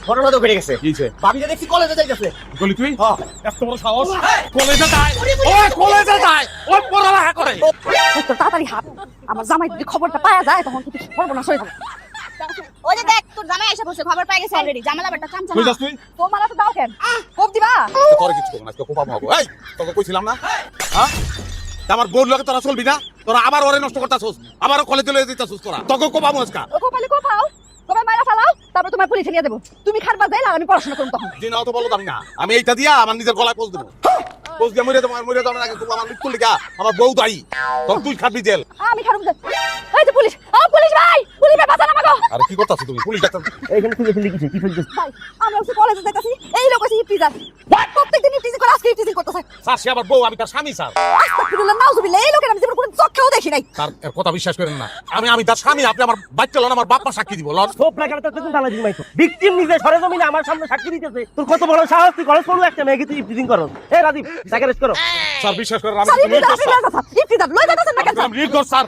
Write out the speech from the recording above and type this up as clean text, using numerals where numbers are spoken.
ঘটনা তো ঘটে গেছে। ভাবিটা দেখছি কলেজে যাইতেছে। গলি তুই এত বড় সাহস কলেজে যায় ওই কলেজে যায় ওই পড়ালেখা করে তোর তাড়াতাড়ি হাত, আমার জামাই যদি খবরটা পাওয়া যায় তখন কিন্তু সর্বনাশ হয়ে যাবে। ওই যে দেখ তোর জামাই এসে বসে, খবর পেয়ে গেছে অলরেডি। জামালা বেটা কাম কই চালা। যাস তুই তোমার তো দাও কেন? কোপ দিবা? তোর কিছু করব না আজকে কোপা মাগো এই তোকে কইছিলাম না হ্যাঁ আমার বউর লগে তোরা চলবি না তোরা আবার ওরে নষ্ট করতাছস আবারও কলেজে লয়ে দিতাছস তোরা তোকে কোপা আজকে ও কোপালে কোপাও, তোমার মারা ফেলাও, তারপর তোমার পুলিশে নিয়ে দেবো। তুমি খাটবা যাইলা, আমি পড়াশোনা করব তখন। দিন তো বলো আমি না আমি এইটা দিয়া আমার নিজের গলায় পোজ দেবো পোজ দিয়ে মরে যাবে না কিন্তু আমার মৃত্যু লিখা আমার বউ দায়ী তখন তুই খাবি জেল আমি খারাপ এই যে পুলিশ, ও পুলিশ ভাই, পুলিশ ভাই বাঁচান আমাকে। আরে কি করতাছ তুমি পুলিশ ডাক্তার এইখানে খুঁজে ফেলি কিছু কি ফেলছিস? ভাই আমি হচ্ছে কলেজে যাইতাছি, এই লোক হচ্ছে ইফতিজার। প্রত্যেকদিন ইফতিজিং করে, আজকে ইফতিজিং করতেছে। স্যার সে আবার বউ আমি তার স্বামী স্যার আস্তাগফিরুল্লাহ, নাউজুবিল্লাহ, এই লোকের আমি জীবনে কোনো চোখেও দেখি নাই। তার এর কথা বিশ্বাস করেন না আমি তার স্বামী আপনি আমার বাচ্চা লন আমার বাপ মা সাক্ষী দিব লন সব না গেলে তো তুই তালা দিবি মাইতো। ভিকটিম নিজে সরেজমিনে আমার সামনে সাক্ষী দিতেছে। তোর কত বড় সাহস, তুই কলেজ পড়লো একটা মেয়েকে তুই ইফতিজিং করো। এই রাজীব তাকে রেস্ট করো। স্যার বিশ্বাস করেন আমি স্যার ইফতিজার লই যাইতাছেন না কেন? রিড কর স্যার